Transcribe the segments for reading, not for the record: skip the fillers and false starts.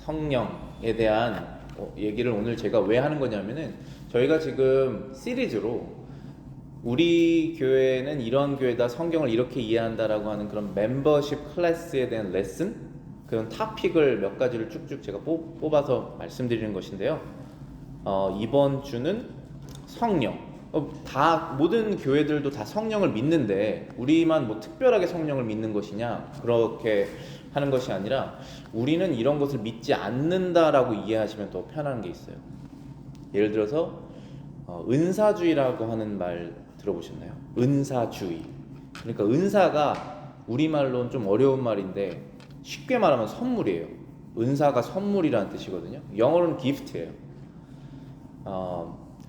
성령에 대한 얘기를 오늘 제가 왜 하는 거냐면은 저희가 지금 시리즈로 우리 교회는 이런 교회다, 성경을 이렇게 이해한다라고 하는 그런 멤버십 클래스에 대한 레슨, 그런 토픽을 몇 가지를 쭉쭉 제가 뽑아서 말씀드리는 것인데요. 이번 주는 성령. 다 모든 교회들도 다 성령을 믿는데 우리만 뭐 특별하게 성령을 믿는 것이냐, 그렇게 하는 것이 아니라 우리는 이런 것을 믿지 않는다라고 이해하시면 더 편한 게 있어요. 예를 들어서 은사주의라고 하는 말 들어보셨나요? 은사주의. 그러니까 은사가 우리말로는 좀 어려운 말인데 쉽게 말하면 선물이에요. 은사가 선물이라는 뜻이거든요. 영어로는 gift예요.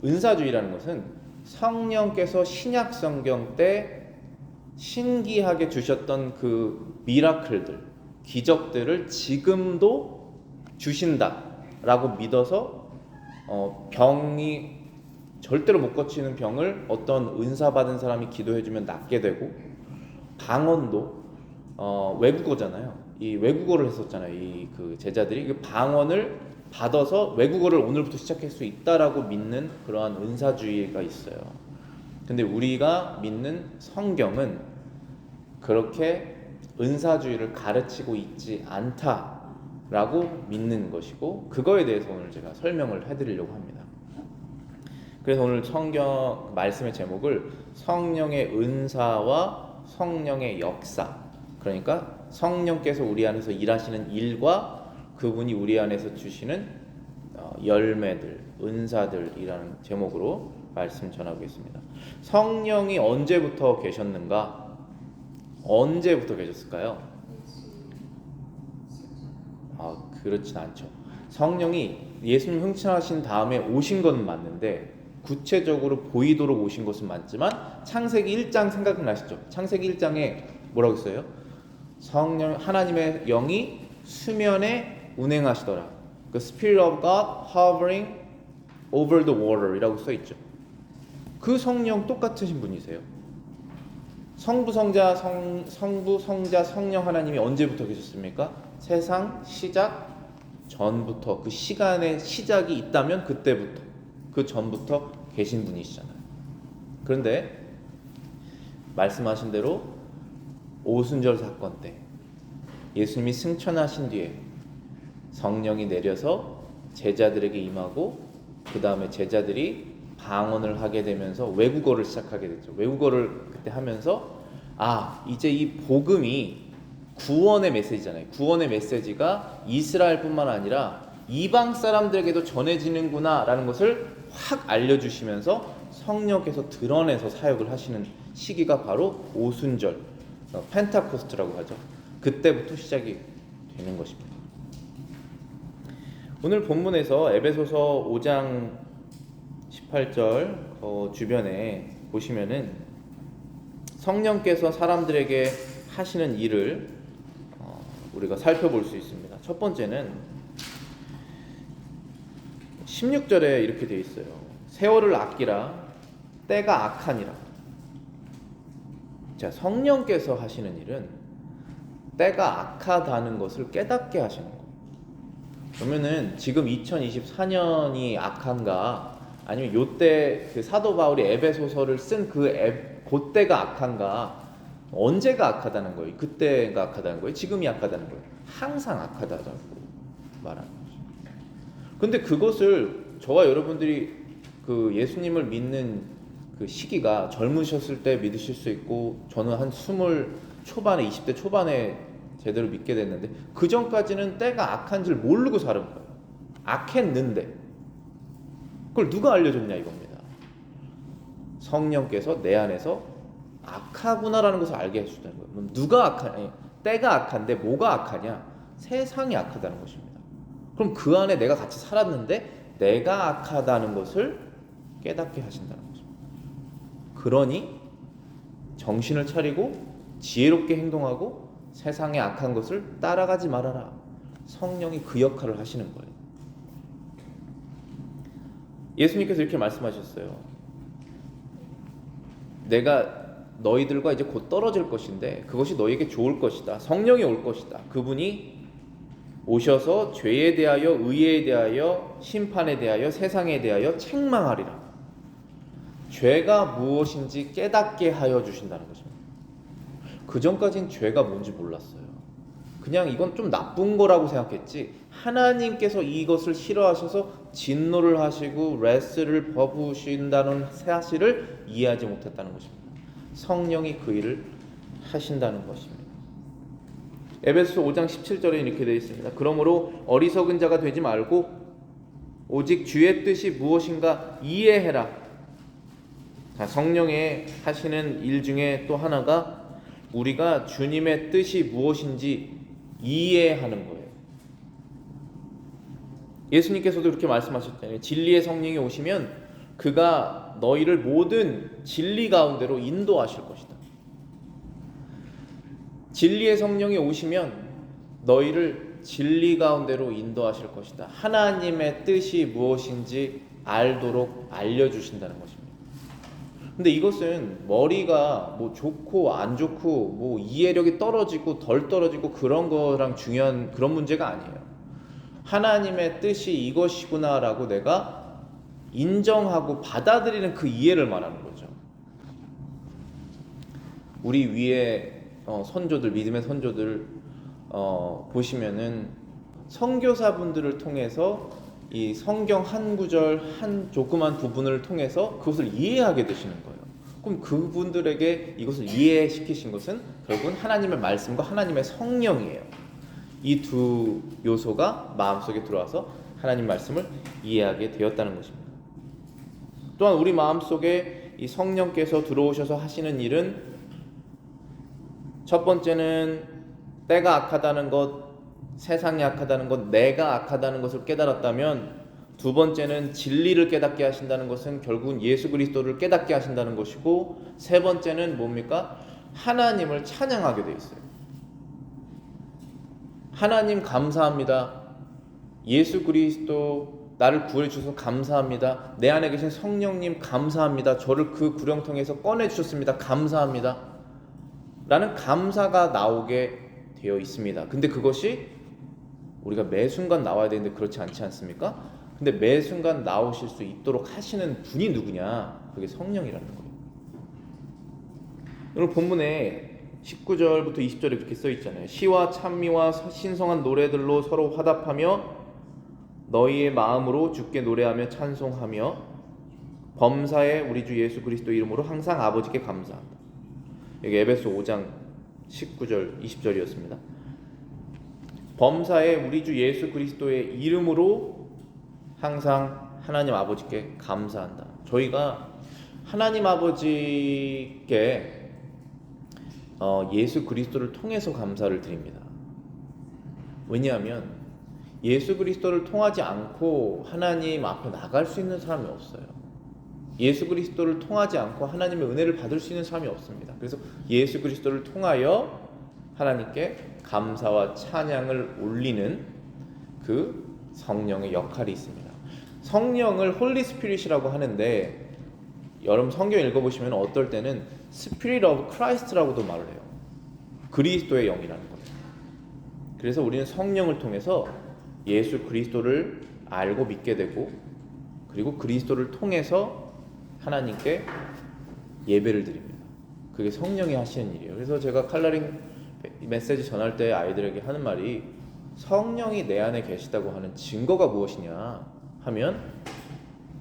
은사주의라는 것은 성령께서 신약 성경 때 신기하게 주셨던 그 미라클들, 기적들을 지금도 주신다라고 믿어서 병이 절대로 못 고치는 병을 어떤 은사 받은 사람이 기도해주면 낫게 되고, 방언도 외국어잖아요. 이 외국어를 했었잖아요. 이 그 제자들이 그 방언을 받아서 외국어를 오늘부터 시작할 수 있다라고 믿는 그러한 은사주의가 있어요. 근데 우리가 믿는 성경은 그렇게 은사주의를 가르치고 있지 않다라고 믿는 것이고, 그거에 대해서 오늘 제가 설명을 해드리려고 합니다. 그래서 오늘 성경 말씀의 제목을 성령의 은사와 성령의 역사, 그러니까 성령께서 우리 안에서 일하시는 일과 그분이 우리 안에서 주시는 열매들, 은사들이라는 제목으로 말씀 전하겠습니다. 성령이 언제부터 계셨는가? 언제부터 계셨을까요? 그렇진 않죠. 성령이 예수님 승천하신 다음에 오신 건 맞는데, 구체적으로 보이도록 오신 것은 맞지만, 창세기 1장 생각나시죠? 창세기 1장에 뭐라고 했어요? 성령, 하나님의 영이 수면에 운행하시더라. 그 Spirit of God hovering over the water 이라고 써있죠. 그 성령 똑같으신 분이세요. 성부, 성자, 성령 하나님이 언제부터 계셨습니까? 세상 시작 전부터, 그 시간의 시작이 있다면 그때부터, 그 전부터 계신 분이시잖아요. 그런데 말씀하신 대로 오순절 사건 때 예수님이 승천하신 뒤에 성령이 내려서 제자들에게 임하고, 그 다음에 제자들이 방언을 하게 되면서 외국어를 시작하게 됐죠. 외국어를 그때 하면서 이제 이 복음이 구원의 메시지잖아요. 구원의 메시지가 이스라엘뿐만 아니라 이방 사람들에게도 전해지는구나 라는 것을 확 알려주시면서 성령께서 드러내서 사역을 하시는 시기가 바로 오순절, 펜타코스트라고 하죠. 그때부터 시작이 되는 것입니다. 오늘 본문에서 에베소서 5장 18절 주변에 보시면은 성령께서 사람들에게 하시는 일을 우리가 살펴볼 수 있습니다. 첫 번째는 16절에 이렇게 되어 있어요. 세월을 아끼라, 때가 악하니라. 자, 성령께서 하시는 일은 때가 악하다는 것을 깨닫게 하시는 거예요. 그러면은 지금 2024년이 악한가, 아니면 요때 그 사도 바울이 에베소서를 쓴 그때가 악한가, 언제가 악하다는 거예요? 그때가 악하다는 거예요? 지금이 악하다는 거예요? 항상 악하다고 말하는 거죠. 근데 그것을 저와 여러분들이 그 예수님을 믿는 그 시기가 젊으셨을 때 믿으실 수 있고, 저는 한 20 초반에, 20대 초반에 제대로 믿게 됐는데, 그 전까지는 때가 악한 줄 모르고 살은 거예요. 악했는데 그걸 누가 알려줬냐 이겁니다. 성령께서 내 안에서 악하구나라는 것을 알게 해주다는 거예요. 그럼 누가 악하냐? 때가 악한데 뭐가 악하냐? 세상이 악하다는 것입니다. 그럼 그 안에 내가 같이 살았는데 내가 악하다는 것을 깨닫게 하신다는 거죠. 그러니 정신을 차리고 지혜롭게 행동하고 세상의 악한 것을 따라가지 말아라. 성령이 그 역할을 하시는 거예요. 예수님께서 이렇게 말씀하셨어요. 내가 너희들과 이제 곧 떨어질 것인데 그것이 너희에게 좋을 것이다. 성령이 올 것이다. 그분이 오셔서 죄에 대하여, 의에 대하여, 심판에 대하여, 세상에 대하여 책망하리라. 죄가 무엇인지 깨닫게 하여 주신다는 것입니다. 그 전까진 죄가 뭔지 몰랐어요. 그냥 이건 좀 나쁜 거라고 생각했지, 하나님께서 이것을 싫어하셔서 진노를 하시고 레스를 퍼부으신다는 사실을 이해하지 못했다는 것입니다. 성령이 그 일을 하신다는 것입니다. 에베소서 5장 17절에 이렇게 되어 있습니다. 그러므로 어리석은 자가 되지 말고 오직 주의 뜻이 무엇인가 이해해라. 성령의 하시는 일 중에 또 하나가 우리가 주님의 뜻이 무엇인지 이해하는 거예요. 예수님께서도 그렇게 말씀하셨잖아요. 진리의 성령이 오시면 그가 너희를 모든 진리 가운데로 인도하실 것이다. 진리의 성령이 오시면 너희를 진리 가운데로 인도하실 것이다. 하나님의 뜻이 무엇인지 알도록 알려주신다는 것입니다. 근데 이것은 머리가 뭐 좋고 안 좋고 뭐 이해력이 떨어지고 덜 떨어지고 그런 거랑 중요한 그런 문제가 아니에요. 하나님의 뜻이 이것이구나라고 내가 인정하고 받아들이는 그 이해를 말하는 거죠. 우리 위에 선조들, 믿음의 선조들 보시면은 선교사분들을 통해서 이 성경 한 구절 한 조그만 부분을 통해서 그것을 이해하게 되시는 거예요. 그럼 그분들에게 이것을 이해시키신 것은 결국은 하나님의 말씀과 하나님의 성령이에요. 이 두 요소가 마음속에 들어와서 하나님 말씀을 이해하게 되었다는 것입니다. 또한 우리 마음속에 이 성령께서 들어오셔서 하시는 일은 첫 번째는 때가 악하다는 것, 세상이 악하다는 것, 내가 악하다는 것을 깨달았다면, 두 번째는 진리를 깨닫게 하신다는 것은 결국은 예수 그리스도를 깨닫게 하신다는 것이고, 세 번째는 뭡니까? 하나님을 찬양하게 돼 있어요. 하나님 감사합니다. 예수 그리스도 나를 구해 주셔서 감사합니다. 내 안에 계신 성령님 감사합니다. 저를 그 구렁텅이에서 꺼내 주셨습니다. 감사합니다. 라는 감사가 나오게 되어 있습니다. 근데 그것이 우리가 매 순간 나와야 되는데 그렇지 않지 않습니까? 근데 매 순간 나오실 수 있도록 하시는 분이 누구냐? 그게 성령이라는 거예요. 오늘 본문에 19절부터 20절에 이렇게 써 있잖아요. 시와 찬미와 신성한 노래들로 서로 화답하며 너희의 마음으로 주께 노래하며 찬송하며 범사에 우리 주 예수 그리스도 이름으로 항상 아버지께 감사한다. 여기 에베소 5장 19절 20절이었습니다. 범사에 우리 주 예수 그리스도의 이름으로 항상 하나님 아버지께 감사한다. 저희가 하나님 아버지께 예수 그리스도를 통해서 감사를 드립니다. 왜냐하면 예수 그리스도를 통하지 않고 하나님 앞에 나갈 수 있는 사람이 없어요. 예수 그리스도를 통하지 않고 하나님의 은혜를 받을 수 있는 사람이 없습니다. 그래서 예수 그리스도를 통하여 하나님께 감사와 찬양을 올리는 그 성령의 역할이 있습니다. 성령을 홀리 스피릿이라고 하는데, 여러분 성경 읽어보시면 어떨 때는 스피릿 오브 크라이스트라고도 말을 해요. 그리스도의 영이라는 거예요. 그래서 우리는 성령을 통해서 예수 그리스도를 알고 믿게 되고, 그리고 그리스도를 통해서 하나님께 예배를 드립니다. 그게 성령이 하시는 일이에요. 그래서 제가 칼라링 메시지 전할 때 아이들에게 하는 말이, 성령이 내 안에 계시다고 하는 증거가 무엇이냐 하면,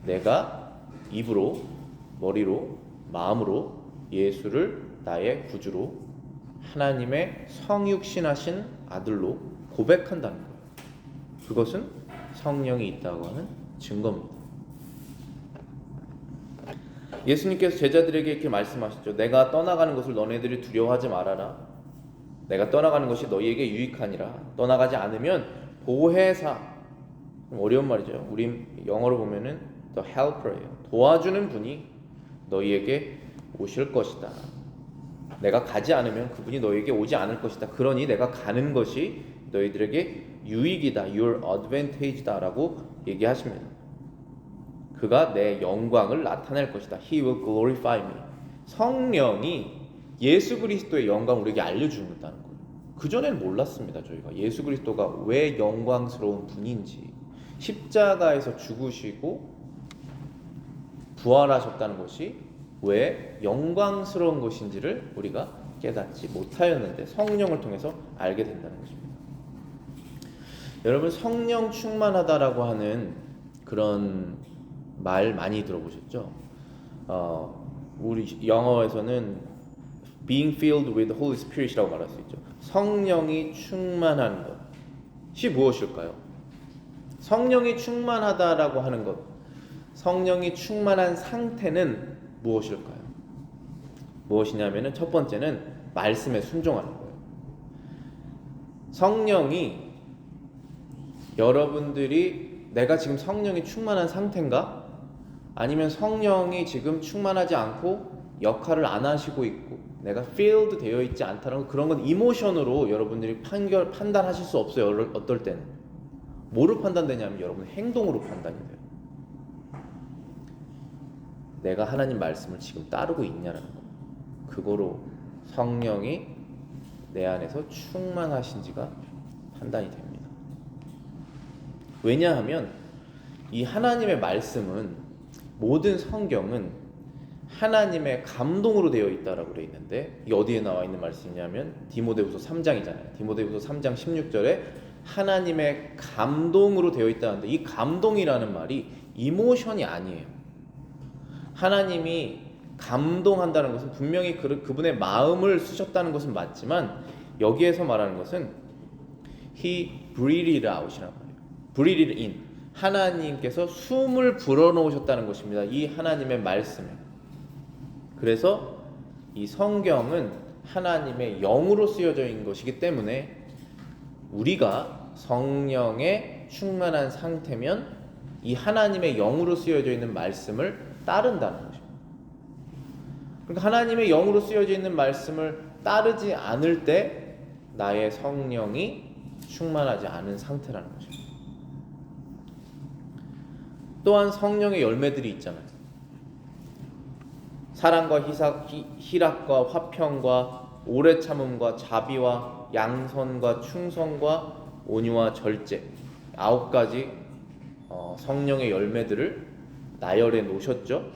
내가 입으로, 머리로, 마음으로 예수를 나의 구주로, 하나님의 성육신하신 아들로 고백한다는 거예요. 그것은 성령이 있다고 하는 증거입니다. 예수님께서 제자들에게 이렇게 말씀하셨죠. 내가 떠나가는 것을 너네들이 두려워하지 말아라. 내가 떠나가는 것이 너희에게 유익하니라. 떠나가지 않으면 보혜사, 어려운 말이죠. 우리 영어로 보면은 the helper예요. 도와주는 분이 너희에게 오실 것이다. 내가 가지 않으면 그분이 너희에게 오지 않을 것이다. 그러니 내가 가는 것이 너희들에게 유익이다. Your advantage다 라고 얘기하십니다. 그가 내 영광을 나타낼 것이다. He will glorify me. 성령이 예수 그리스도의 영광을 우리에게 알려준다는 거예요. 그전에는 몰랐습니다. 저희가 예수 그리스도가 왜 영광스러운 분인지, 십자가에서 죽으시고 부활하셨다는 것이 왜 영광스러운 것인지를 우리가 깨닫지 못하였는데 성령을 통해서 알게 된다는 것입니다. 여러분, 성령 충만하다라고 하는 그런 말 많이 들어보셨죠? 우리 영어에서는 being filled with the Holy Spirit이라고 말할 수 있죠. 성령이 충만한 것이 무엇일까요? 성령이 충만하다라고 하는 것, 성령이 충만한 상태는 무엇일까요? 무엇이냐면은 첫 번째는 말씀에 순종하는 거예요. 성령이 여러분들이 내가 지금 성령이 충만한 상태인가? 아니면 성령이 지금 충만하지 않고 역할을 안 하시고 있고 내가 filled 되어 있지 않다는 거, 그런 건 이모션으로 여러분들이 판단하실 수 없어요. 어떨 때는 뭐로 판단되냐면 여러분의 행동으로 판단이 돼요. 내가 하나님 말씀을 지금 따르고 있냐는 거, 그거로 성령이 내 안에서 충만하신지가 판단이 됩니다. 왜냐하면 이 하나님의 말씀은, 모든 성경은 하나님의 감동으로 되어 있다라고 되어 있는데, 이게 어디에 나와 있는 말씀이냐면 디모데후서 3장이잖아요. 디모데후서 3장 16절에 하나님의 감동으로 되어 있다는데, 이 감동이라는 말이 이모션이 아니에요. 하나님이 감동한다는 것은 분명히 그분의 마음을 쓰셨다는 것은 맞지만, 여기에서 말하는 것은 He breathed out이란 말이에요. breathed in, 하나님께서 숨을 불어넣으셨다는 것입니다. 이 하나님의 말씀에. 그래서 이 성경은 하나님의 영으로 쓰여져 있는 것이기 때문에 우리가 성령에 충만한 상태면 이 하나님의 영으로 쓰여져 있는 말씀을 따른다는 것입니다. 그러니까 하나님의 영으로 쓰여져 있는 말씀을 따르지 않을 때 나의 성령이 충만하지 않은 상태라는 것입니다. 또한 성령의 열매들이 있잖아요. 사랑과 희락과 화평과 오래 참음과 자비와 양선과 충성과 온유와 절제, 9가지 성령의 열매들을 나열해 놓으셨죠.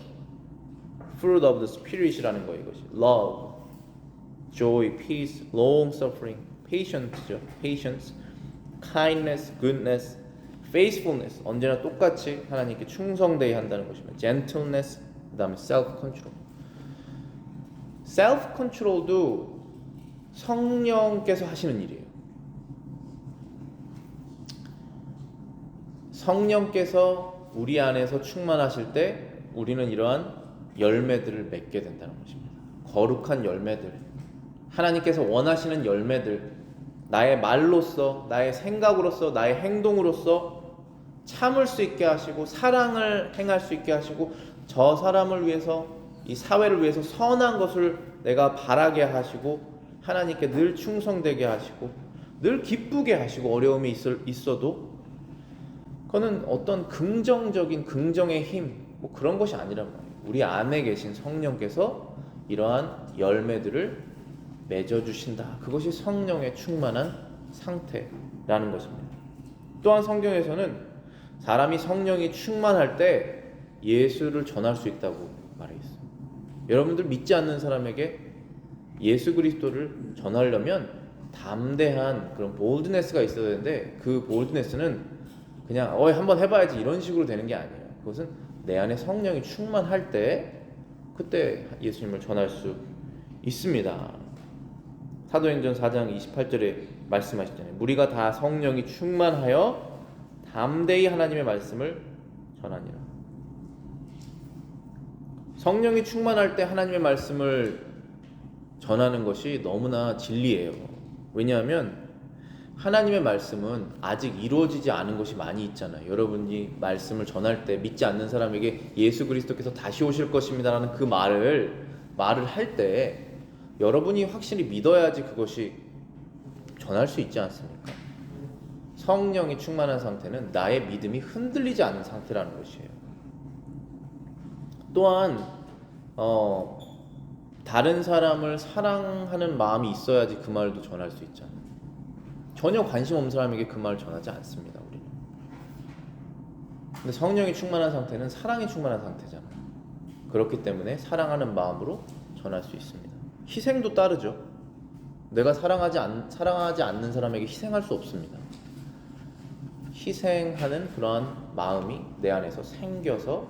Fruit of the Spirit이라는 거예요. 이것이 love, joy, peace, long suffering, patience, kindness, goodness, faithfulness, 언제나 똑같이 하나님께 충성되어야 한다는 것입니다. gentleness, 그 다음에 self-control. self-control도 성령께서 하시는 일이에요. 성령께서 우리 안에서 충만하실 때 우리는 이러한 열매들을 맺게 된다는 것입니다. 거룩한 열매들, 하나님께서 원하시는 열매들, 나의 말로써, 나의 생각으로써, 나의 행동으로써 참을 수 있게 하시고 사랑을 행할 수 있게 하시고, 저 사람을 위해서, 이 사회를 위해서 선한 것을 내가 바라게 하시고, 하나님께 늘 충성되게 하시고 늘 기쁘게 하시고, 어려움이 있어도 그거는 어떤 긍정적인 긍정의 힘, 뭐 그런 것이 아니란 말이에요. 우리 안에 계신 성령께서 이러한 열매들을 맺어주신다. 그것이 성령의 충만한 상태라는 것입니다. 또한 성경에서는 사람이 성령이 충만할 때 예수를 전할 수 있다고 말해 있어요. 여러분들 믿지 않는 사람에게 예수 그리스도를 전하려면 담대한 그런 볼드네스가 있어야 되는데, 그 볼드네스는 그냥 한번 해봐야지 이런 식으로 되는 게 아니에요. 그것은 내 안에 성령이 충만할 때, 그때 예수님을 전할 수 있습니다. 사도행전 4장 28절에 말씀하셨잖아요. 우리가 다 성령이 충만하여 담대히 하나님의 말씀을 전하니라. 성령이 충만할 때 하나님의 말씀을 전하는 것이 너무나 진리예요. 왜냐하면 하나님의 말씀은 아직 이루어지지 않은 것이 많이 있잖아요. 여러분이 말씀을 전할 때 믿지 않는 사람에게 예수 그리스도께서 다시 오실 것입니다라는 그 말을 할 때 여러분이 확실히 믿어야지 그것이 전할 수 있지 않습니까? 성령이 충만한 상태는 나의 믿음이 흔들리지 않는 상태라는 것이에요. 또한 다른 사람을 사랑하는 마음이 있어야지 그 말도 전할 수 있잖아요. 전혀 관심 없는 사람에게 그 말을 전하지 않습니다. 우리는. 근데 성령이 충만한 상태는 사랑이 충만한 상태잖아요. 그렇기 때문에 사랑하는 마음으로 전할 수 있습니다. 희생도 따르죠. 내가 사랑하지 않는 사람에게 희생할 수 없습니다. 희생하는 그러한 마음이 내 안에서 생겨서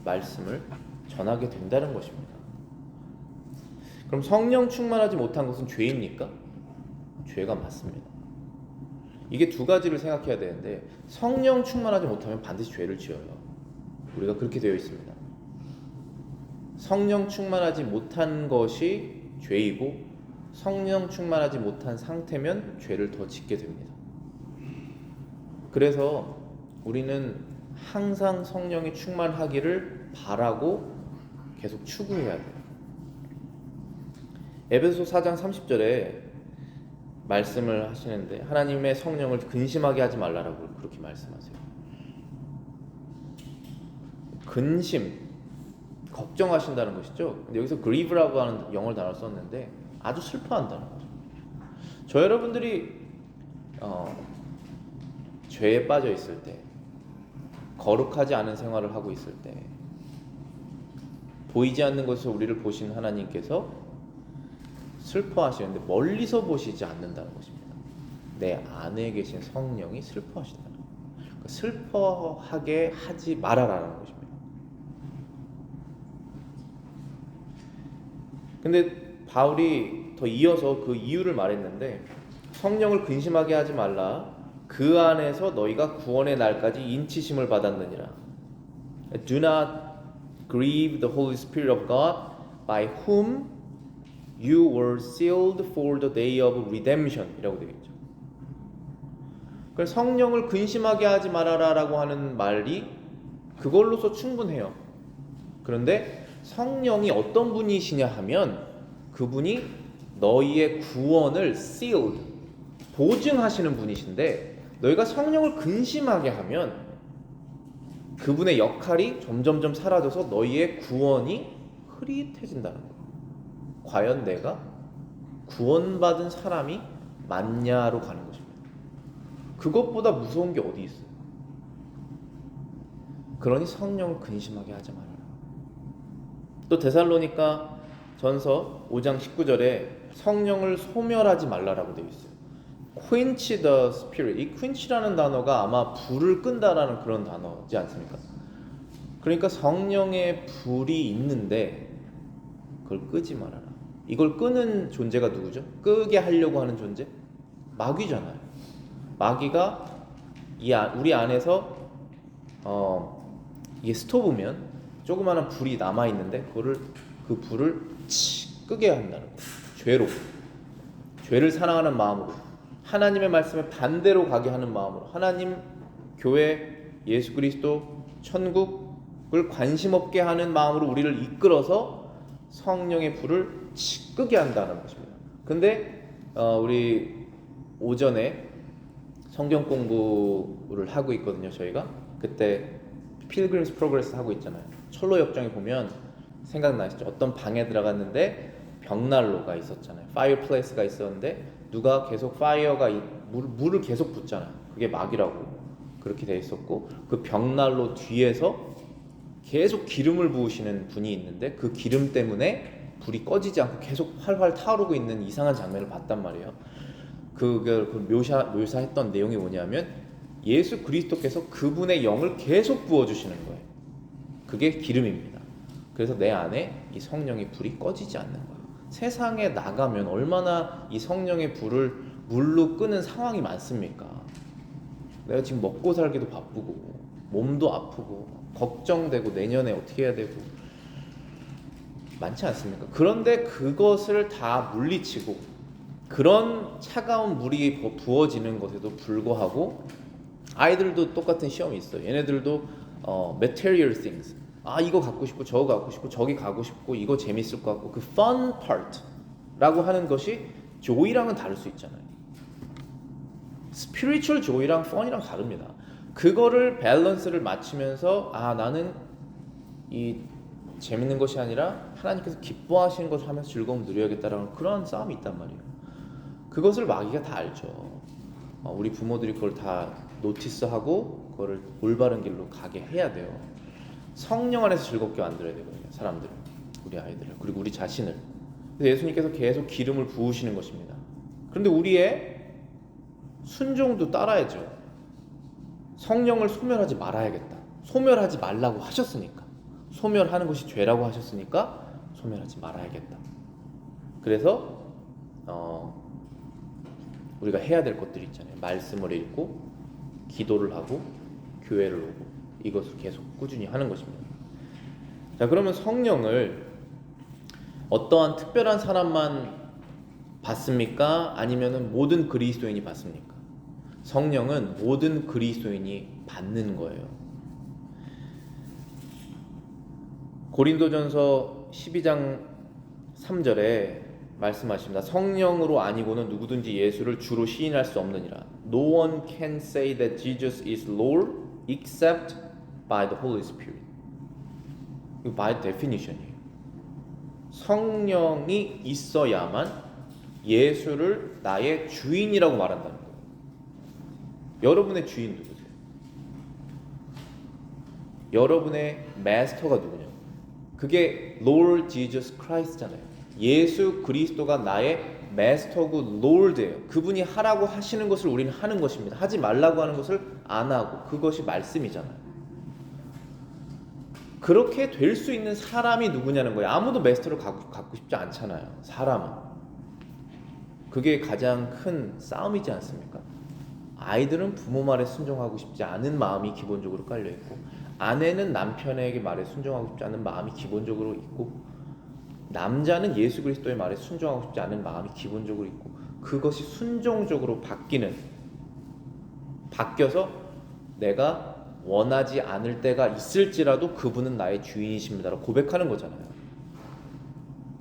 말씀을 전하게 된다는 것입니다. 그럼 성령 충만하지 못한 것은 죄입니까? 죄가 맞습니다. 이게 두 가지를 생각해야 되는데, 성령 충만하지 못하면 반드시 죄를 지어요. 우리가 그렇게 되어 있습니다. 성령 충만하지 못한 것이 죄이고, 성령 충만하지 못한 상태면 죄를 더 짓게 됩니다. 그래서 우리는 항상 성령이 충만하기를 바라고 계속 추구해야 돼요. 에베소 4장 30절에 말씀을 하시는데, 하나님의 성령을 근심하게 하지 말라라고 그렇게 말씀하세요. 근심, 걱정하신다는 것이죠. 근데 여기서 grieve라고 하는 영어를 단어를 썼는데 아주 슬퍼한다는 거죠. 저 여러분들이 죄에 빠져 있을 때, 거룩하지 않은 생활을 하고 있을 때, 보이지 않는 것에서 우리를 보신 하나님께서 슬퍼하시는데 멀리서 보시지 않는다는 것입니다. 내 안에 계신 성령이 슬퍼하신다는 거예요. 그러니까 슬퍼하게 하지 말아라는 것입니다. 근데 바울이 더 이어서 그 이유를 말했는데, 성령을 근심하게 하지 말라. 그 안에서 너희가 구원의 날까지 인치심을 받았느니라. Do not grieve the Holy Spirit of God, by whom you were sealed for the day of redemption 이라고 되어 있죠. 그래서 성령을 근심하게 하지 말아라라고 하는 말이 그걸로서 충분해요. 그런데 성령이 어떤 분이시냐 하면, 그분이 너희의 구원을 sealed, 보증하시는 분이신데, 너희가 성령을 근심하게 하면 그분의 역할이 점점점 사라져서 너희의 구원이 흐릿해진다는 거예요. 과연 내가 구원받은 사람이 맞냐로 가는 것입니다. 그것보다 무서운 게 어디 있어요? 그러니 성령을 근심하게 하지 말아라. 또 데살로니가 전서 5장 19절에 성령을 소멸하지 말라라고 되어 있어요. quench the spirit. 이 quench라는 단어가 아마 불을 끈다라는 그런 단어지 않습니까? 그러니까 성령의 불이 있는데 그걸 끄지 말아라. 이걸 끄는 존재가 누구죠? 끄게 하려고 하는 존재? 마귀잖아요. 마귀가 우리 안에서 이게 스토브면 조그마한 불이 남아 있는데 그 불을 끄게 한다는 거예요. 죄를 사랑하는 마음으로, 하나님의 말씀에 반대로 가게 하는 마음으로, 하나님, 교회, 예수 그리스도, 천국을 관심 없게 하는 마음으로 우리를 이끌어서 성령의 불을 끄게 한다는 것입니다. 근데 우리 오전에 성경 공부를 하고 있거든요. 저희가 그때 필그림스 프로그레스 하고 있잖아요. 철로 역정에 보면 생각나시죠? 어떤 방에 들어갔는데 벽난로가 있었잖아요. 파이어플레이스가 있었는데 누가 계속 물을 계속 붓잖아요. 그게 마귀라고 그렇게 돼 있었고, 그 벽난로 뒤에서 계속 기름을 부으시는 분이 있는데 그 기름 때문에 불이 꺼지지 않고 계속 활활 타오르고 있는 이상한 장면을 봤단 말이에요. 그걸 묘사했던 내용이 뭐냐면, 예수 그리스도께서 그분의 영을 계속 부어주시는 거예요. 그게 기름입니다. 그래서 내 안에 이 성령의 불이 꺼지지 않는 거예요. 세상에 나가면 얼마나 이 성령의 불을 물로 끄는 상황이 많습니까? 내가 지금 먹고 살기도 바쁘고 몸도 아프고 걱정되고 내년에 어떻게 해야 되고 많지 않습니까? 그런데 그것을 다 물리치고 그런 차가운 물이 부어지는 것에도 불구하고, 아이들도 똑같은 시험이 있어요. 얘네들도 material things, 이거 갖고 싶고 저거 갖고 싶고 저기 가고 싶고 이거 재밌을 것 같고, 그 fun part 라고 하는 것이 joy랑은 다를 수 있잖아요. spiritual joy랑 fun이랑 다릅니다. 그거를 밸런스를 맞추면서 나는 이 재밌는 것이 아니라 하나님께서 기뻐하시는 것을 하면서 즐거움 누려야겠다라는 그런 싸움이 있단 말이에요. 그것을 마귀가 다 알죠. 우리 부모들이 그걸 다 노티스하고 그거를 올바른 길로 가게 해야 돼요. 성령 안에서 즐겁게 만들어야 되거든요. 사람들을, 우리 아이들을, 그리고 우리 자신을. 그래서 예수님께서 계속 기름을 부으시는 것입니다. 그런데 우리의 순종도 따라야죠. 성령을 소멸하지 말아야겠다. 소멸하지 말라고 하셨으니까, 소멸하는 것이 죄라고 하셨으니까 소멸하지 말아야겠다. 그래서 우리가 해야 될 것들이 있잖아요. 말씀을 읽고 기도를 하고 교회를 오고, 이것을 계속 꾸준히 하는 것입니다. 자, 그러면 성령을 어떠한 특별한 사람만 받습니까? 아니면은 모든 그리스도인이 받습니까? 성령은 모든 그리스도인이 받는 거예요. 고린도전서 12장 3절에 말씀하십니다. 성령으로 아니고는 누구든지 예수를 주로 시인할 수 없느니라. No one can say that Jesus is Lord except by the Holy Spirit. 이거 by definition이에요. 성령이 있어야만 예수를 나의 주인이라고 말한다는 거예요. 여러분의 주인 누구세요? 여러분의 마스터가 누구냐고. 그게 Lord Jesus Christ잖아요. 예수 그리스도가 나의 마스터고 롤드예요. 그분이 하라고 하시는 것을 우리는 하는 것입니다. 하지 말라고 하는 것을 안 하고, 그것이 말씀이잖아요. 그렇게 될 수 있는 사람이 누구냐는 거예요. 아무도 마스터를 갖고 싶지 않잖아요. 사람은. 그게 가장 큰 싸움이지 않습니까? 아이들은 부모 말에 순종하고 싶지 않은 마음이 기본적으로 깔려있고, 아내는 남편에게 말에 순종하고 싶지 않은 마음이 기본적으로 있고, 남자는 예수 그리스도의 말에 순종하고 싶지 않은 마음이 기본적으로 있고, 그것이 순종적으로 바뀌어서 내가 원하지 않을 때가 있을지라도 그분은 나의 주인이십니다라고 고백하는 거잖아요.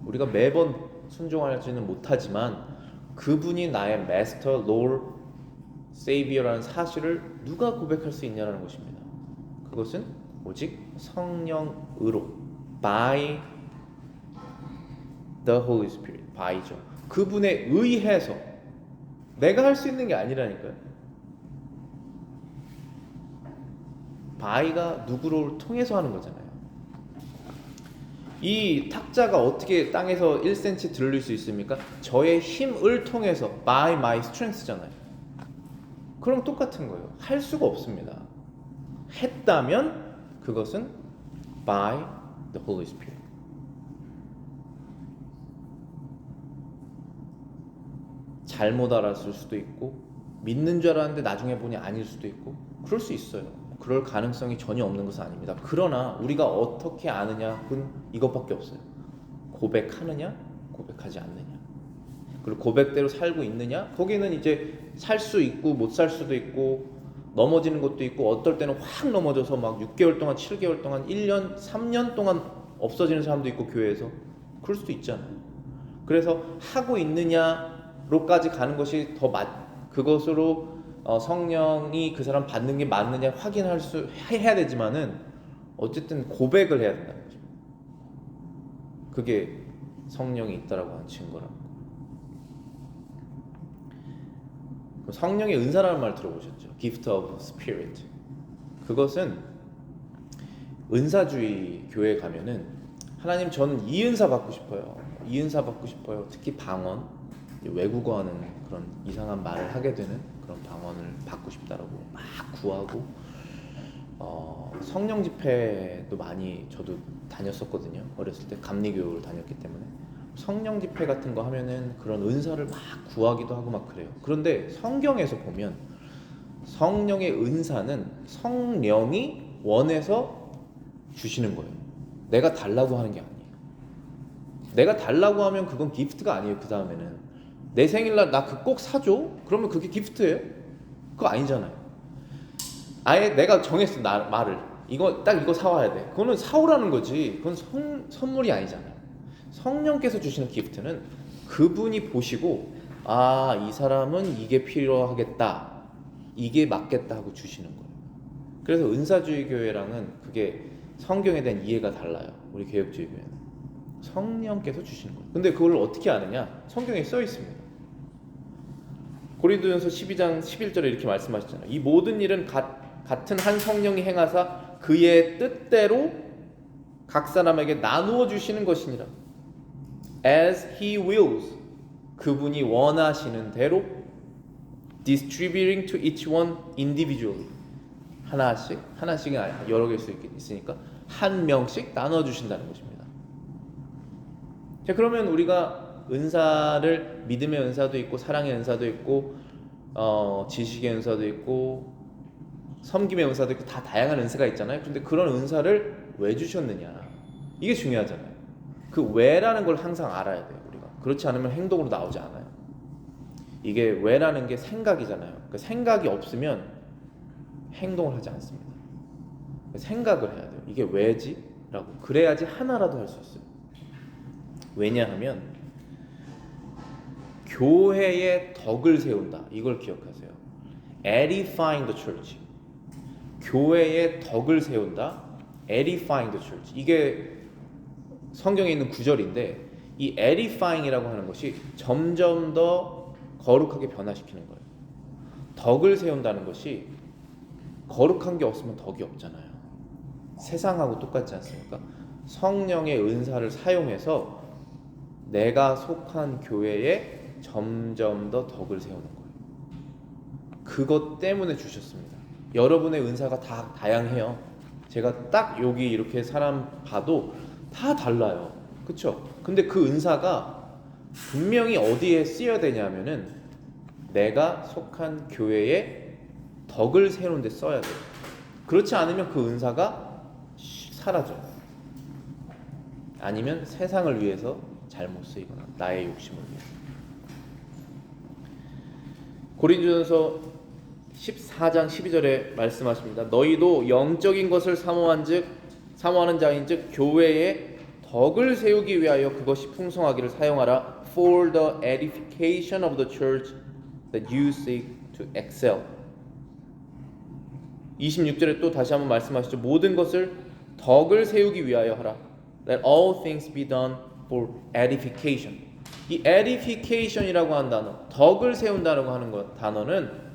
우리가 매번 순종하지는 못하지만 그분이 나의 마스터, 롤, 세이비어라는 사실을 누가 고백할 수 있냐라는 것입니다. 그것은 오직 성령으로, by the Holy Spirit, by죠. 그분에 의해서, 내가 할 수 있는 게 아니라니까요. by가 누구를 통해서 하는 거잖아요. 이 탁자가 어떻게 땅에서 1cm 들릴 수 있습니까? 저의 힘을 통해서, by my strength잖아요. 그럼 똑같은 거예요. 할 수가 없습니다. 했다면 그것은 by the Holy Spirit. 잘못 알았을 수도 있고, 믿는 줄 알았는데 나중에 보니 아닐 수도 있고, 그럴 수 있어요. 그럴 가능성이 전혀 없는 것은 아닙니다. 그러나 우리가 어떻게 아느냐는 이것밖에 없어요. 고백하느냐, 고백하지 않느냐. 그리고 고백대로 살고 있느냐, 거기는 이제 살 수 있고 못 살 수도 있고, 넘어지는 것도 있고, 어떨 때는 확 넘어져서 막 6개월 동안, 7개월 동안, 1년, 3년 동안 없어지는 사람도 있고, 교회에서. 그럴 수도 있잖아요. 그래서 하고 있느냐로까지 가는 것이 더 그것으로 성령이 그 사람 받는 게 맞느냐 해야 되지만은, 어쨌든 고백을 해야 된다는 거죠. 그게 성령이 있다라고 하는 증거라는 거. 성령의 은사라는 말 들어보셨죠? Gift of Spirit. 그것은 은사주의 교회에 가면은, 하나님 저는 이 은사 받고 싶어요. 이 은사 받고 싶어요. 특히 방언, 외국어 하는 그런 이상한 말을 하게 되는 그런 방언을 받고 싶다라고 막 구하고, 성령 집회도 많이 저도 다녔었거든요. 어렸을 때 감리교를 다녔기 때문에 성령 집회 같은 거 하면은 그런 은사를 막 구하기도 하고 막 그래요. 그런데 성경에서 보면 성령의 은사는 성령이 원해서 주시는 거예요. 내가 달라고 하는 게 아니에요. 내가 달라고 하면 그건 기프트가 아니에요. 그 다음에는 내 생일날 나 그 꼭 사줘? 그러면 그게 기프트예요? 그거 아니잖아요. 아예 내가 정했어. 말을 이거 사와야 돼. 그거는 사오라는 거지. 그건 선물이 아니잖아요. 성령께서 주시는 기프트는 그분이 보시고, 이 사람은 이게 필요하겠다, 이게 맞겠다 하고 주시는 거예요. 그래서 은사주의 교회랑은 그게 성경에 대한 이해가 달라요. 우리 개혁주의 교회는 성령께서 주시는 거예요. 근데 그걸 어떻게 아느냐? 성경에 써 있습니다. 고린도전서 12장 11절에 이렇게 말씀하셨잖아요. 이 모든 일은 같은 한 성령이 행하사 그의 뜻대로 각 사람에게 나누어 주시는 것이니라. As he wills, 그분이 원하시는 대로 distributing to each one individually. 하나씩은 아니라 여러 개일 수 있으니까 한 명씩 나눠 주신다는 것입니다. 자, 그러면 우리가 은사를 믿음의 은사도 있고 사랑의 은사도 있고 지식의 은사도 있고 섬김의 은사도 있고 다 다양한 은사가 있잖아요. 근데 그런 은사를 왜 주셨느냐, 이게 중요하잖아요. 그 왜라는 걸 항상 알아야 돼요. 우리가 그렇지 않으면 행동으로 나오지 않아요. 이게 왜라는 게 생각이잖아요. 그 생각이 없으면 행동을 하지 않습니다. 생각을 해야 돼요. 이게 왜지? 라고. 그래야지 하나라도 할 수 있어요. 왜냐하면 교회의 덕을 세운다. 이걸 기억하세요. edifying the church. 교회의 덕을 세운다. edifying the church. 이게 성경에 있는 구절인데, 이 edifying이라고 하는 것이 점점 더 거룩하게 변화시키는 거예요. 덕을 세운다는 것이 거룩한 게 없으면 덕이 없잖아요. 세상하고 똑같지 않습니까? 성령의 은사를 사용해서 내가 속한 교회에 점점 더 덕을 세우는 거예요. 그것 때문에 주셨습니다. 여러분의 은사가 다 다양해요. 제가 딱 여기 이렇게 사람 봐도 다 달라요. 그쵸? 근데 그 은사가 분명히 어디에 쓰여야 되냐면은 내가 속한 교회에 덕을 세우는 데 써야 돼요. 그렇지 않으면 그 은사가 사라져요. 아니면 세상을 위해서 잘못 쓰이거나 나의 욕심을 위해서. 고린도전서 14장 12절에 말씀하십니다. 너희도 영적인 것을 사모하는 자인즉 교회에 덕을 세우기 위하여 그것이 풍성하기를 사용하라. For the edification of the church that you seek to excel. 26절에 또 다시 한번 말씀하시죠. 모든 것을 덕을 세우기 위하여 하라. Let all things be done for edification. 이 edification이라고 하는 단어, 덕을 세운다라고 하는 단어는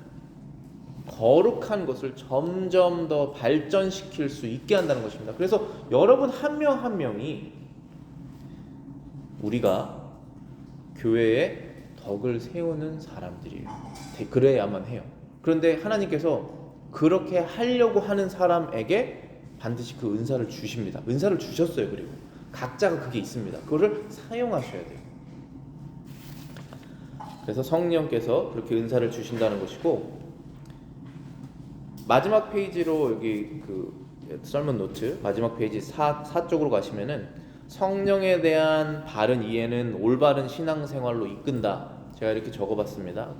거룩한 것을 점점 더 발전시킬 수 있게 한다는 것입니다. 그래서 여러분 한 명 한 명이 우리가 교회에 덕을 세우는 사람들이에요. 그래야만 해요. 그런데 하나님께서 그렇게 하려고 하는 사람에게 반드시 그 은사를 주십니다. 은사를 주셨어요. 그리고 각자가 그게 있습니다. 그거를 사용하셔야 돼요. 그래서 성령께서 그렇게 은사를 주신다는 것이고, 마지막 페이지로 여기 그 설문 노트 마지막 페이지 4쪽으로 가시면은 성령에 대한 바른 이해는 올바른 신앙생활로 이끈다. 제가 이렇게 적어봤습니다.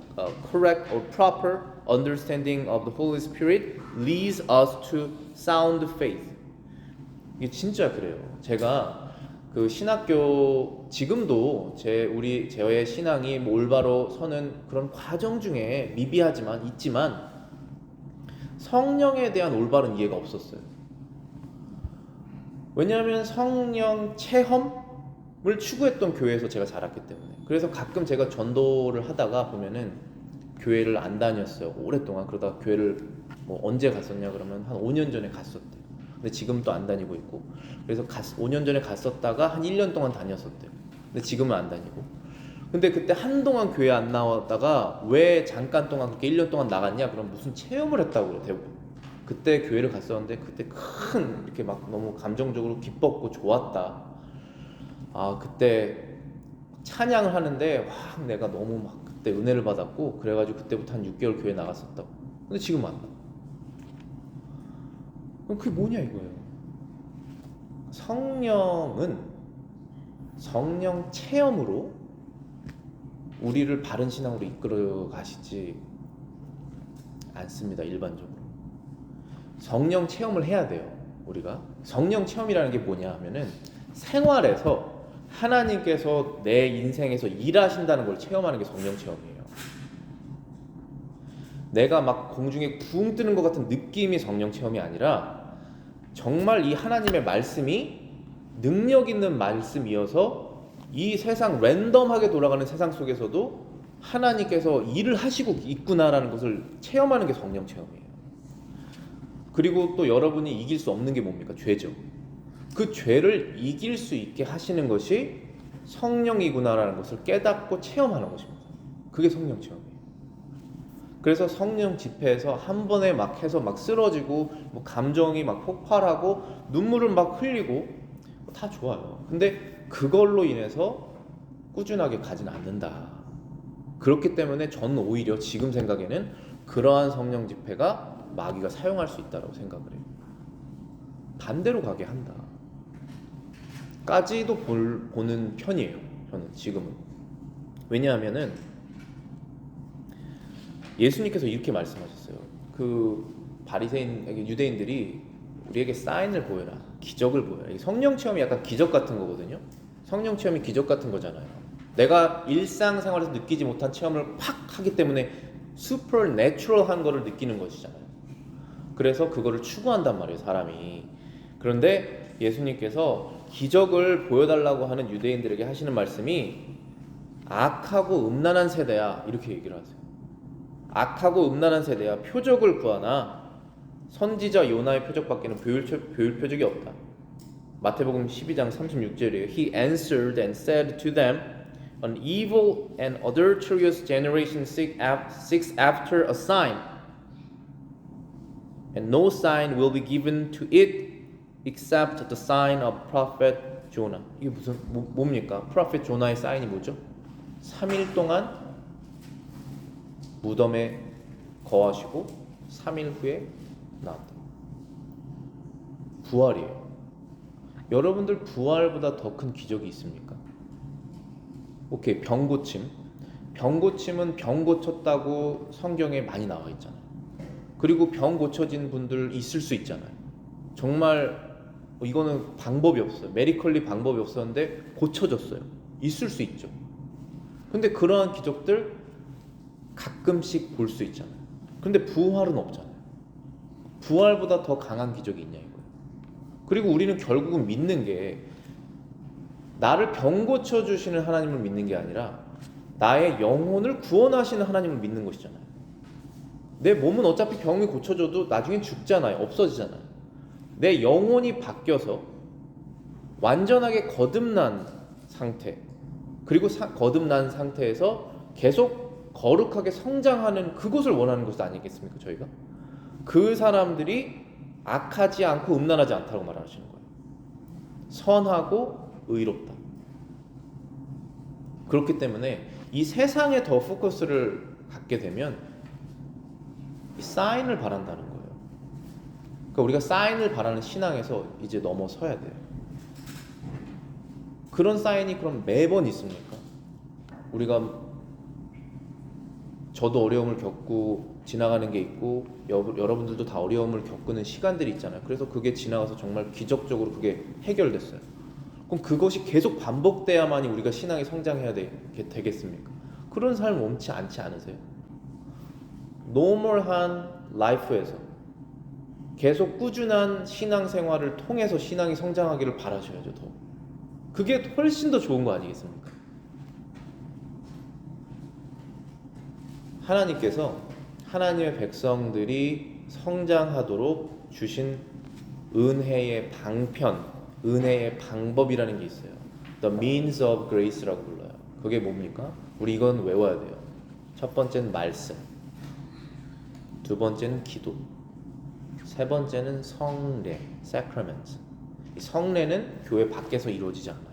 Correct or proper understanding of the Holy Spirit leads us to sound faith. 이게 진짜 그래요. 제가 그 신학교 지금도 저의 신앙이 올바로 서는 그런 과정 중에 미비하지만 있지만 성령에 대한 올바른 이해가 없었어요. 왜냐하면 성령 체험을 추구했던 교회에서 제가 자랐기 때문에. 그래서 가끔 제가 전도를 하다가 보면은 교회를 안 다녔어요. 오랫동안. 그러다가 교회를 뭐 언제 갔었냐 그러면 한 5년 전에 갔었대요. 근데 지금 또 안 다니고 있고. 그래서 5년 전에 갔었다가 한 1년 동안 다녔었대요. 근데 지금은 안 다니고. 근데 그때 한동안 교회 안 나왔다가 왜 잠깐 동안 그렇게 1년 동안 나갔냐? 그럼 무슨 체험을 했다고 그래요, 대부분. 그때 교회를 갔었는데 그때 큰 이렇게 막 너무 감정적으로 기뻤고 좋았다. 아, 그때 찬양을 하는데 와, 내가 너무 막 그때 은혜를 받았고 그래가지고 그때부터 한 6개월 교회 나갔었다고. 근데 지금은 안 나. 그럼 그게 뭐냐 이거예요. 성령은 성령 체험으로 우리를 바른 신앙으로 이끌어 가시지 않습니다. 일반적으로 성령 체험을 해야 돼요. 우리가 성령 체험이라는 게 뭐냐 하면은 생활에서 하나님께서 내 인생에서 일하신다는 걸 체험하는 게 성령 체험이에요. 내가 막 공중에 붕 뜨는 것 같은 느낌이 성령 체험이 아니라 정말 이 하나님의 말씀이 능력 있는 말씀이어서 이 세상 랜덤하게 돌아가는 세상 속에서도 하나님께서 일을 하시고 있구나라는 것을 체험하는 게 성령 체험이에요. 그리고 또 여러분이 이길 수 없는 게 뭡니까? 죄죠. 그 죄를 이길 수 있게 하시는 것이 성령이구나라는 것을 깨닫고 체험하는 것입니다. 그게 성령 체험이에요. 그래서 성령 집회에서 한 번에 막 해서 막 쓰러지고 뭐 감정이 막 폭발하고 눈물을 막 흘리고 다 좋아요. 근데 그걸로 인해서 꾸준하게 가진 않는다. 그렇기 때문에 저는 오히려 지금 생각에는 그러한 성령 집회가 마귀가 사용할 수 있다고 생각을 해요. 반대로 가게 한다 까지도 보는 편이에요. 저는 지금은. 왜냐하면은 예수님께서 이렇게 말씀하셨어요. 그 바리새인 유대인들이 우리에게 사인을 보여라, 기적을 보여라. 성령 체험이 약간 기적 같은 거거든요. 성령 체험이 기적 같은 거잖아요. 내가 일상생활에서 느끼지 못한 체험을 팍 하기 때문에 슈퍼내추럴한 거를 느끼는 것이잖아요. 그래서 그거를 추구한단 말이에요, 사람이. 그런데 예수님께서 기적을 보여달라고 하는 유대인들에게 하시는 말씀이 악하고 음란한 세대야, 이렇게 얘기를 하세요. 악하고 음란한 세대야, 표적을 구하나 선지자 요나의 표적밖에는 보일 표적이 없다. 마태복음 12장 36절이에요. He answered and said to them, An evil and adulterous generation seeks after a sign, and no sign will be given to it except the sign of prophet Jonah. 이게 무슨 뭡니까? 프로페트 조나의 사인이 뭐죠? 3일 동안 무덤에 거하시고 3일 후에 나왔다. 부활이에요. 여러분들 부활보다 더 큰 기적이 있습니까? 오케이, 병 고침. 병 고침은 병 고쳤다고 성경에 많이 나와 있잖아요. 그리고 병 고쳐진 분들 있을 수 있잖아요. 정말 이거는 방법이 없어요. 메디컬리 방법이 없었는데 고쳐졌어요. 있을 수 있죠. 근데 그러한 기적들 가끔씩 볼 수 있잖아요. 근데 부활은 없잖아요. 부활보다 더 강한 기적이 있냐 이거예요. 그리고 우리는 결국은 믿는 게 나를 병 고쳐주시는 하나님을 믿는 게 아니라 나의 영혼을 구원하시는 하나님을 믿는 것이잖아요. 내 몸은 어차피 병이 고쳐져도 나중에 죽잖아요. 없어지잖아요. 내 영혼이 바뀌어서 완전하게 거듭난 상태, 그리고 거듭난 상태에서 계속 거룩하게 성장하는 그것을 원하는 것이 아니겠습니까? 저희가 그 사람들이 악하지 않고 음란하지 않다고 말하시는 거예요. 선하고 의롭다. 그렇기 때문에 이 세상에 더 포커스를 갖게 되면 이 사인을 바란다는 거예요. 그러니까 우리가 사인을 바라는 신앙에서 이제 넘어서야 돼요. 그런 사인이 그럼 매번 있습니까? 우리가 저도 어려움을 겪고 지나가는 게 있고 여러분들도 다 어려움을 겪는 시간들이 있잖아요. 그래서 그게 지나가서 정말 기적적으로 그게 해결됐어요. 그럼 그것이 계속 반복돼야만이 우리가 신앙이 성장해야 되겠습니까? 그런 삶 원치 않지 않으세요? 노멀한 라이프에서 계속 꾸준한 신앙생활을 통해서 신앙이 성장하기를 바라셔야죠. 더 그게 훨씬 더 좋은 거 아니겠습니까? 하나님께서 하나님의 백성들이 성장하도록 주신 은혜의 방편, 은혜의 방법이라는 게 있어요. The means of grace라고 불러요. 그게 뭡니까? 우리 이건 외워야 돼요. 첫 번째는 말씀, 두 번째는 기도, 세 번째는 성례, sacrament. 이 성례는 교회 밖에서 이루어지지 않아요.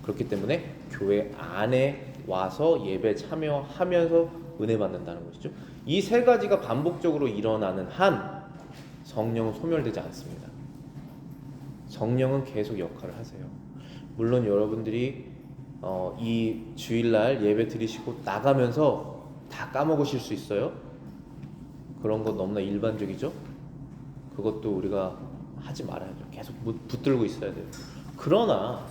그렇기 때문에 교회 안에 와서 예배 참여하면서 은혜 받는다는 것이죠. 이 세 가지가 반복적으로 일어나는 한 성령은 소멸되지 않습니다. 성령은 계속 역할을 하세요. 물론 여러분들이 이 주일날 예배 드리시고 나가면서 다 까먹으실 수 있어요. 그런 건 너무나 일반적이죠. 그것도 우리가 하지 말아야죠. 계속 붙들고 있어야 돼요. 그러나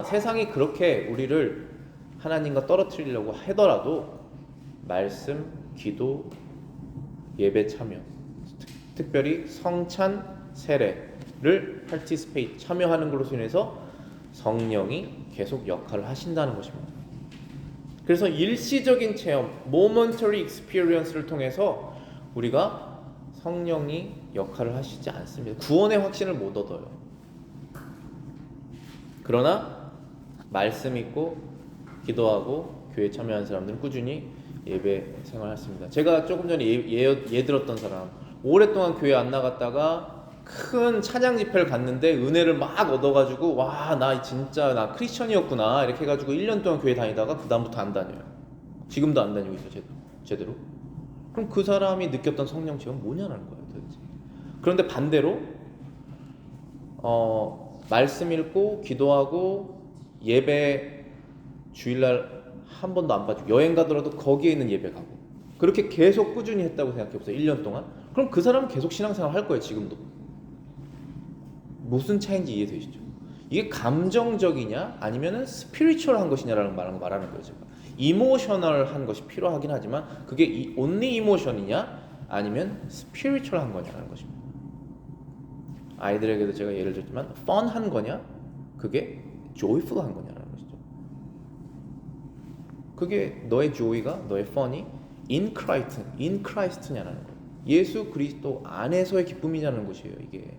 세상이 그렇게 우리를 하나님과 떨어뜨리려고 하더라도 말씀, 기도, 예배 참여, 특별히 성찬, 세례를 participate, 참여하는 것으로 인해서 성령이 계속 역할을 하신다는 것입니다. 그래서 일시적인 체험, momentary experience를 통해서 우리가 성령이 역할을 하시지 않습니다. 구원의 확신을 못 얻어요. 그러나 말씀 있고 기도하고 교회에 참여하는 사람들은 꾸준히 예배 생활했습니다. 제가 조금 전에 예 들었던 사람, 오랫동안 교회 안 나갔다가 큰 찬양 집회를 갔는데 은혜를 막 얻어가지고 와, 나 진짜 나 크리스천이었구나 이렇게 해가지고 1년 동안 교회 다니다가 그 다음부터 안 다녀요. 지금도 안 다니고 있어요. 제대로. 그럼 그 사람이 느꼈던 성령 체험 뭐냐는 거예요 도대체. 그런데 반대로 말씀 읽고 기도하고 예배 주일날 한 번도 안 빠지고 여행 가더라도 거기에 있는 예배 가고 그렇게 계속 꾸준히 했다고 생각해보세요. 1년 동안. 그럼 그 사람은 계속 신앙생활 할 거예요. 지금도. 무슨 차이인지 이해되시죠? 이게 감정적이냐 아니면은 스피리추얼한 것이냐라는 말하는 거예요. 제가. 이모셔널한 것이 필요하긴 하지만 그게 only 이모션이냐 아니면 스피리추얼한 거냐라는 것입니다. 아이들에게도 제가 예를 들었지만 펀한 거냐 그게 joyful한 거냐라는 것이죠. 그게 너의 joy가 너의 fun이 in Christ냐라는 거예요. 예수 그리스도 안에서의 기쁨이냐는 것이에요. 이게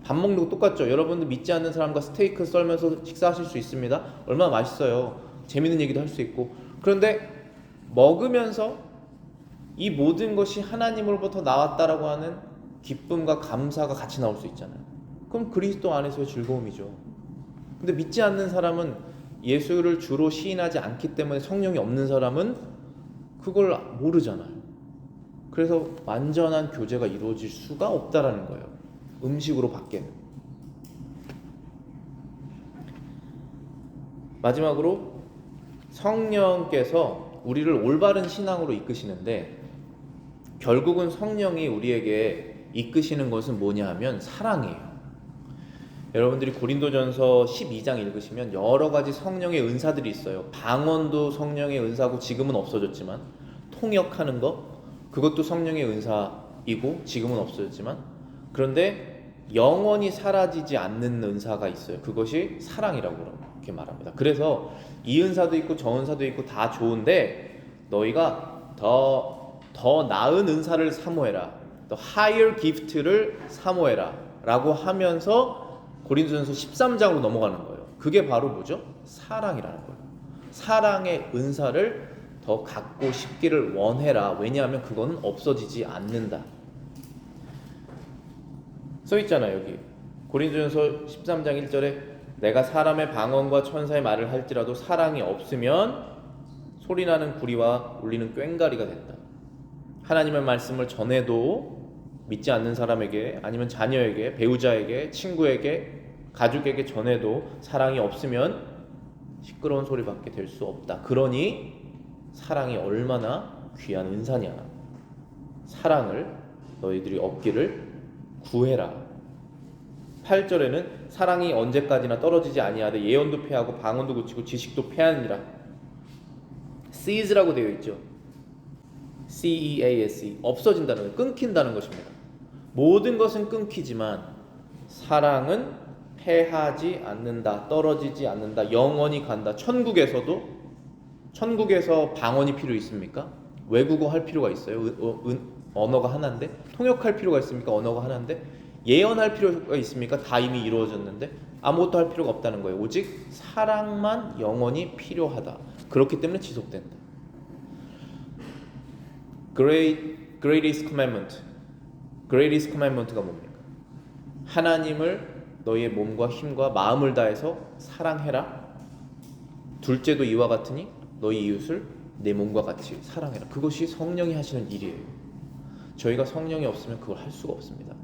밥 먹는 거 똑같죠. 여러분들 믿지 않는 사람과 스테이크 썰면서 식사하실 수 있습니다. 얼마나 맛있어요. 재밌는 얘기도 할 수 있고. 그런데 먹으면서 이 모든 것이 하나님으로부터 나왔다라고 하는 기쁨과 감사가 같이 나올 수 있잖아요. 그럼 그리스도 안에서의 즐거움이죠. 근데 믿지 않는 사람은 예수를 주로 시인하지 않기 때문에 성령이 없는 사람은 그걸 모르잖아요. 그래서 완전한 교제가 이루어질 수가 없다라는 거예요. 음식으로 밖에는. 마지막으로 성령께서 우리를 올바른 신앙으로 이끄시는데 결국은 성령이 우리에게 이끄시는 것은 뭐냐 하면 사랑이에요. 여러분들이 고린도전서 12장 읽으시면 여러 가지 성령의 은사들이 있어요. 방언도 성령의 은사고 지금은 없어졌지만 통역하는 거 그것도 성령의 은사이고 지금은 없어졌지만 그런데 영원히 사라지지 않는 은사가 있어요. 그것이 사랑이라고 이렇게 말합니다. 그래서 이 은사도 있고 저 은사도 있고 다 좋은데 너희가 더 나은 은사를 사모해라. The higher gift를 사모해라 라고 하면서 고린도전서 13장으로 넘어가는 거예요. 그게 바로 뭐죠? 사랑이라는 거예요. 사랑의 은사를 더 갖고 싶기를 원해라. 왜냐하면 그거는 없어지지 않는다. 써 있잖아요. 여기 고린도전서 13장 1절에 내가 사람의 방언과 천사의 말을 할지라도 사랑이 없으면 소리나는 구리와 울리는 꽹과리가 된다. 하나님의 말씀을 전해도 믿지 않는 사람에게 아니면 자녀에게 배우자에게 친구에게 가족에게 전해도 사랑이 없으면 시끄러운 소리밖에 될 수 없다. 그러니 사랑이 얼마나 귀한 은사냐. 사랑을 너희들이 얻기를 구해라. 8절에는 사랑이 언제까지나 떨어지지 아니하되 예언도 패하고 방언도 그치고 지식도 패하느니라. cease라고 되어 있죠. cease 없어진다는 것, 끊긴다는 것입니다. 모든 것은 끊기지만 사랑은 패하지 않는다. 떨어지지 않는다. 영원히 간다. 천국에서 방언이 필요 있습니까? 외국어 할 필요가 있어요? 언어가 하나인데 통역할 필요가 있습니까? 언어가 하나인데 예언할 필요가 있습니까? 다 이미 이루어졌는데 아무것도 할 필요가 없다는 거예요. 오직 사랑만 영원히 필요하다. 그렇기 때문에 지속된다. Greatest commandment가 뭡니까? 하나님을 너희의 몸과 힘과 마음을 다해서 사랑해라. 둘째도 이와 같으니 너희 이웃을 내 몸과 같이 사랑해라. 그것이 성령이 하시는 일이에요. 저희가 성령이 없으면 그걸 할 수가 없습니다.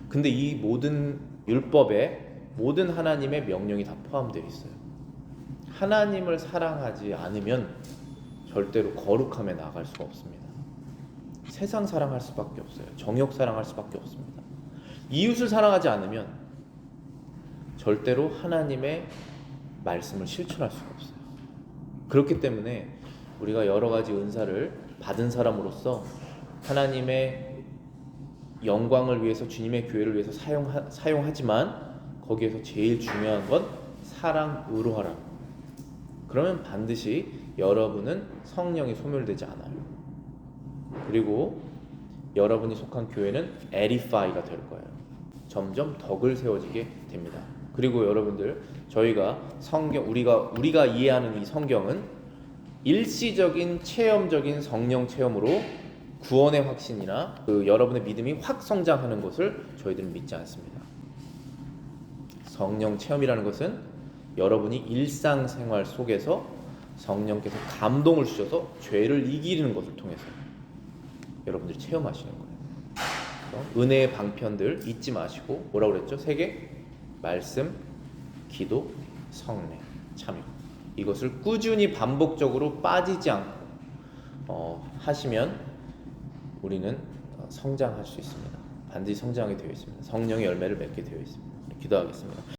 근데 이 모든 율법에 모든 하나님의 명령이 다 포함되어 있어요. 하나님을 사랑하지 않으면 절대로 거룩함에 나아갈 수가 없습니다. 세상 사랑할 수밖에 없어요. 정욕 사랑할 수밖에 없습니다. 이웃을 사랑하지 않으면 절대로 하나님의 말씀을 실천할 수가 없어요. 그렇기 때문에 우리가 여러 가지 은사를 받은 사람으로서 하나님의 영광을 위해서 주님의 교회를 위해서 사용하지만 거기에서 제일 중요한 건 사랑으로 하라. 그러면 반드시 여러분은 성령이 소멸되지 않아요. 그리고 여러분이 속한 교회는 에디파이가 될 거예요. 점점 덕을 세워지게 됩니다. 그리고 여러분들, 저희가 성경, 우리가 이해하는 이 성경은 일시적인 체험적인 성령 체험으로 구원의 확신이나 여러분의 믿음이 확 성장하는 것을 저희들은 믿지 않습니다. 성령 체험이라는 것은 여러분이 일상생활 속에서 성령께서 감동을 주셔서 죄를 이기는 것을 통해서 여러분들이 체험하시는 거예요. 은혜의 방편들 잊지 마시고, 뭐라고 그랬죠? 3개: 말씀, 기도, 성례, 참여. 이것을 꾸준히 반복적으로 빠지지 않고 하시면 우리는 성장할 수 있습니다. 반드시 성장하게 되어 있습니다. 성령의 열매를 맺게 되어 있습니다. 기도하겠습니다.